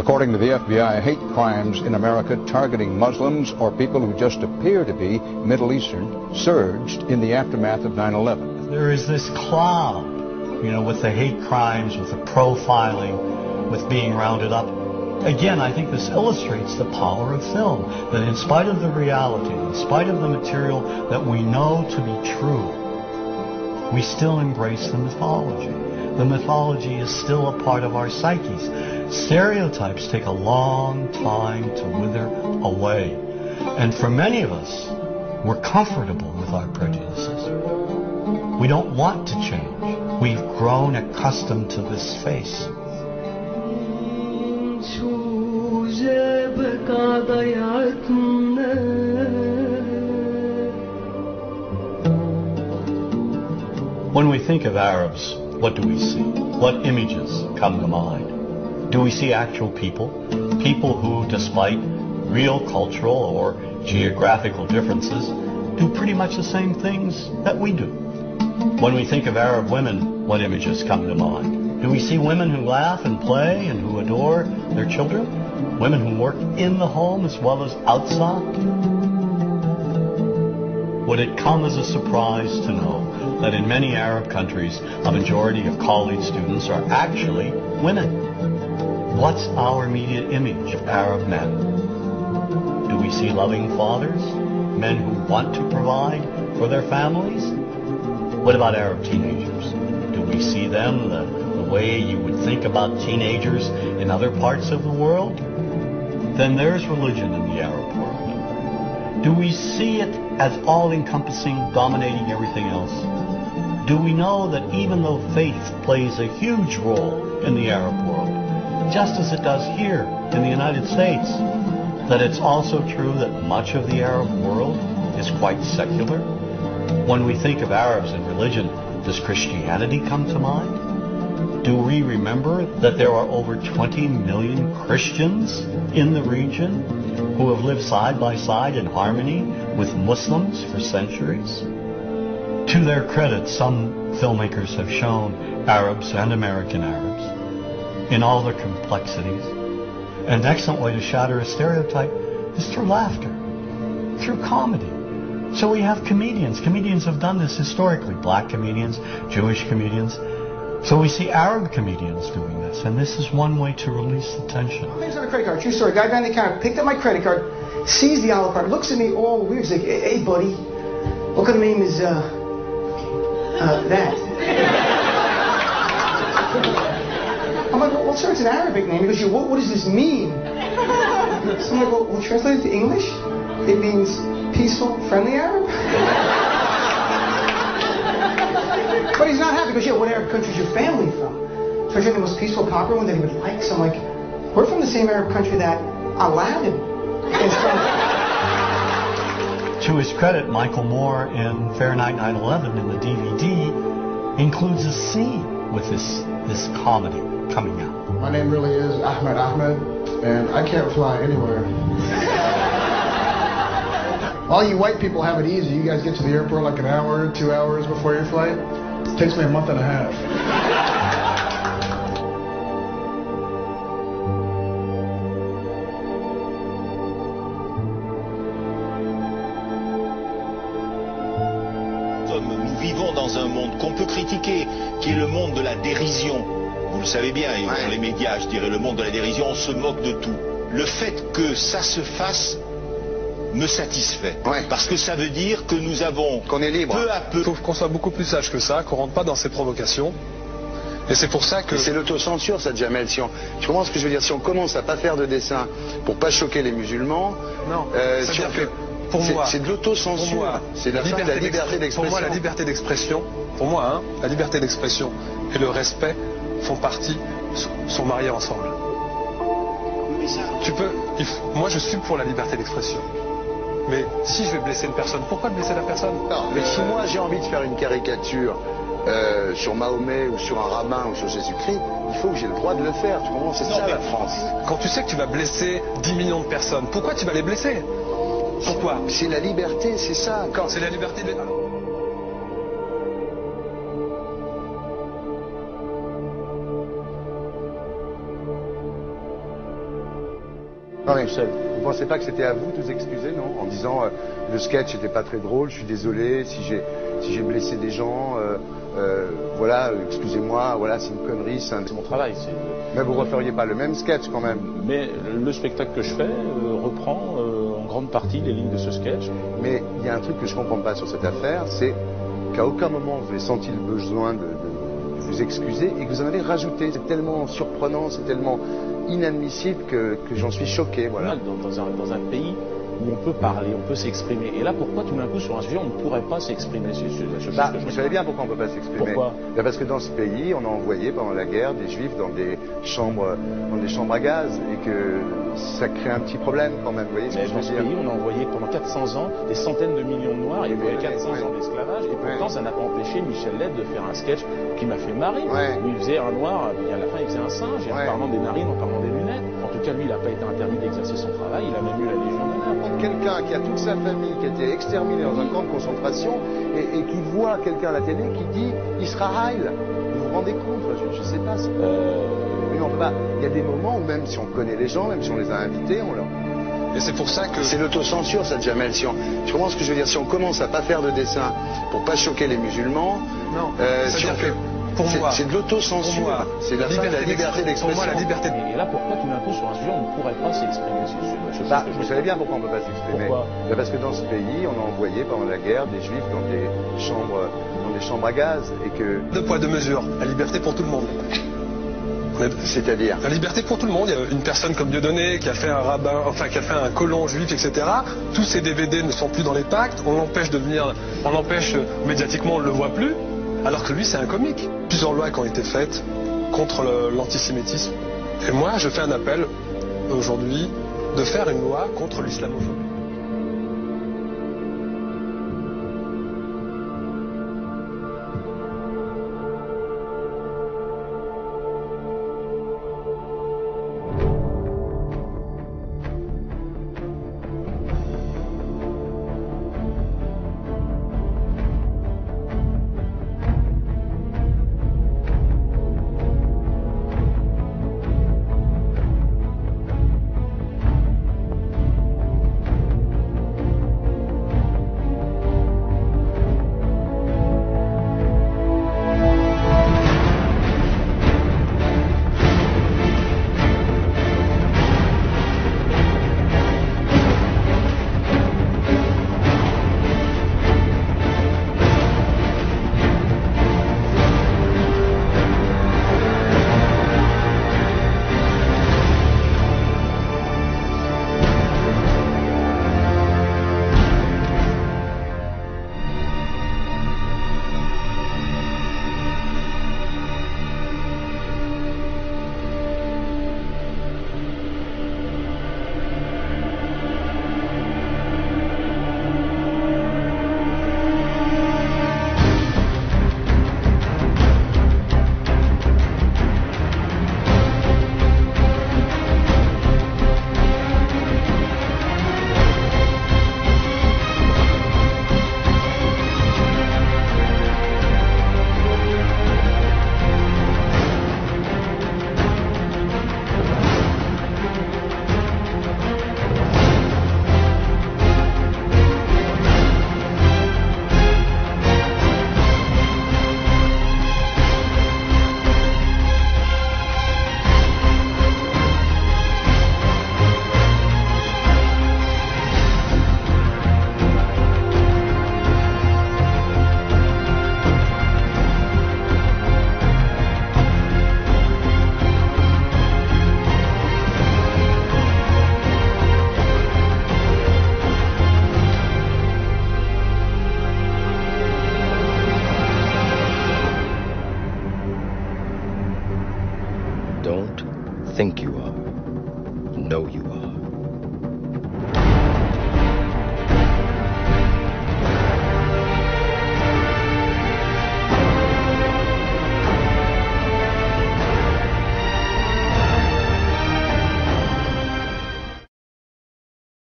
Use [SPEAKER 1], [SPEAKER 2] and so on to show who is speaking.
[SPEAKER 1] According to the FBI, hate crimes in America targeting Muslims or people who just appear to be Middle Eastern surged in the aftermath of 9/11.
[SPEAKER 2] There is this cloud, with the hate crimes, with the profiling, with being rounded up. Again, I think this illustrates the power of film, that in spite of the reality, in spite of the material that we know to be true, we still embrace the mythology. The mythology is still a part of our psyches. Stereotypes take a long time to wither away. And for many of us, we're comfortable with our prejudices. We don't want to change. We've grown accustomed to this face. When we think of Arabs, what do we see? What images come to mind? Do we see actual people? People who, despite real cultural or geographical differences, do pretty much the same things that we do. When we think of Arab women, what images come to mind? Do we see women who laugh and play and who adore their children? Women who work in the home as well as outside? Would it come as a surprise to know that in many Arab countries, a majority of college students are actually women? What's our immediate image of Arab men? Do we see loving fathers? Men who want to provide for their families? What about Arab teenagers? Do we see them the way you would think about teenagers in other parts of the world? Then there's religion in the Arab world. Do we see it as all-encompassing, dominating everything else? Do we know that even though faith plays a huge role in the Arab world, just as it does here in the United States, that it's also true that much of the Arab world is quite secular? When we think of Arabs and religion, does Christianity come to mind? Do we remember that there are over 20 million Christians in the region who have lived side by side in harmony with Muslims for centuries? To their credit, some filmmakers have shown Arabs and American Arabs in all their complexities. And an excellent way to shatter a stereotype is through laughter, through comedy. So we have comedians. Comedians have done this historically. Black comedians, Jewish comedians. So we see Arab comedians doing this. And this is one way to release the tension.
[SPEAKER 3] Things on a credit card. True story. Guy behind the counter picked up my credit card, sees the Olive card, looks at me all weird. He's like, hey, buddy, what kind of name is, that? I'm like, well, sir, it's an Arabic name. He goes, what does this mean? So I'm like, well, translate it to English. It means peaceful, friendly Arab. But he's not happy. He goes, yeah, what Arab country is your family from? So I tried the most peaceful, popular one that he would like. So I'm like, we're from the same Arab country that Aladdin is from.
[SPEAKER 2] To his credit, Michael Moore in Fahrenheit 9/11 in the DVD includes a scene with this comedy coming out.
[SPEAKER 4] My name really is Ahmed, and I can't fly anywhere. All you white people have it easy. You guys get to the airport like an hour, 2 hours before your flight. It takes me a month and a half.
[SPEAKER 5] Nous vivons dans un monde qu'on peut critiquer, qui est le monde de la dérision. Vous le savez bien, et dans les médias, je dirais, le monde de la dérision, on se moque de tout. Le fait que ça se fasse me satisfait. Parce que ça veut dire que nous avons, qu'on est libre, peu à peu...
[SPEAKER 6] Il faut qu'on soit beaucoup plus sage que ça, qu'on rentre pas dans ces provocations. Et c'est pour ça que...
[SPEAKER 7] C'est l'autocensure, ça, Jamel. Tu comprends ce que je veux dire? Si on commence à pas faire de dessin pour pas choquer les musulmans... Non, si on fait... Pour moi, c'est de l'autocensure. C'est la fin de la liberté d'expression.
[SPEAKER 6] Pour moi, la liberté d'expression, la liberté d'expression et le respect font partie, sont mariés ensemble. Moi, je suis pour la liberté d'expression. Mais si je vais blesser une personne, pourquoi blesser la personne?
[SPEAKER 7] Non, mais si moi j'ai envie de faire une caricature sur Mahomet ou sur un rabbin ou sur Jésus-Christ, il faut que j'ai le droit de le faire. Tu comprends? C'est ça la France.
[SPEAKER 6] Quand tu sais que tu vas blesser 10 millions de personnes, pourquoi tu vas les blesser? Pourquoi?
[SPEAKER 7] C'est la liberté, c'est ça.
[SPEAKER 6] C'est la liberté de...
[SPEAKER 7] Non, mais vous pensez pas que c'était à vous de vous excuser, non? En disant le sketch n'était pas très drôle, je suis désolé si j'ai blessé des gens, voilà, excusez-moi, voilà, c'est une connerie, c'est
[SPEAKER 8] mon travail.
[SPEAKER 7] Mais vous referiez pas le même sketch quand même?
[SPEAKER 8] Mais le spectacle que je fais reprend en grande partie les lignes de ce sketch.
[SPEAKER 7] Mais il y a un truc que je comprends pas sur cette affaire, c'est qu'à aucun moment vous avez senti le besoin de vous excuser et que vous en avez rajouté. C'est tellement surprenant, c'est tellement inadmissible que j'en suis choqué. Voilà.
[SPEAKER 8] Dans un pays où on peut parler, on peut s'exprimer. Et là, pourquoi tout d'un coup, sur un sujet, on ne pourrait pas s'exprimer?
[SPEAKER 7] Vous savez bien pourquoi on ne peut pas s'exprimer.
[SPEAKER 8] Pourquoi?
[SPEAKER 7] Parce que dans ce pays, on a envoyé pendant la guerre des juifs dans des chambres à gaz et que ça crée un petit problème quand même. Vous voyez ce que je veux dire?
[SPEAKER 8] Dans ce pays, on a envoyé pendant 400 ans des centaines de millions de Noirs. Il y a eu 400 ans d'esclavage. Et pourtant, ça n'a pas empêché Michel Leb de faire un sketch qui m'a fait marrer. Où il faisait un noir, et à la fin, il faisait un singe. Et en parlant des narines, en parlant des lunettes. En tout cas, lui, il n'a pas été interdit d'exercer son travail. Il a même eu la Légion d'honneur.
[SPEAKER 7] Quelqu'un qui a toute sa famille qui a été exterminée dans un camp de concentration et qui voit quelqu'un à la télé qui dit Israël. Vous vous rendez compte? Je ne sais pas. Mais non, il y a des moments où même si on connaît les gens, même si on les a invités, on leur...
[SPEAKER 6] Et c'est pour ça que...
[SPEAKER 7] C'est l'autocensure, ça, Jamel. Tu comprends ce que je veux dire? Si on commence à pas faire de dessin pour pas choquer les musulmans...
[SPEAKER 6] Non,
[SPEAKER 7] si on fait...
[SPEAKER 6] Pour moi,
[SPEAKER 7] c'est de l'autocensure. C'est la liberté d'expression.
[SPEAKER 6] Pour moi, la liberté.
[SPEAKER 8] Et là, pourquoi tout d'un coup, sur un sujet, on ne pourrait pas s'exprimer?
[SPEAKER 7] Vous savez bien pourquoi on ne peut pas s'exprimer.
[SPEAKER 8] Pourquoi?
[SPEAKER 7] Parce que dans ce pays, on a envoyé pendant la guerre des juifs dans des chambres à gaz et que...
[SPEAKER 6] Deux poids, deux mesures. La liberté pour tout le monde.
[SPEAKER 7] C'est-à-dire?
[SPEAKER 6] La liberté pour tout le monde. Il y a une personne comme Dieudonné qui a fait un rabbin, enfin qui a fait un colon juif, etc. Tous ces DVD ne sont plus dans les pactes. On l'empêche médiatiquement, on ne le voit plus. Alors que lui, c'est un comique. Plusieurs lois qui ont été faites contre l'antisémitisme. Et moi, je fais un appel aujourd'hui de faire une loi contre l'islamophobie.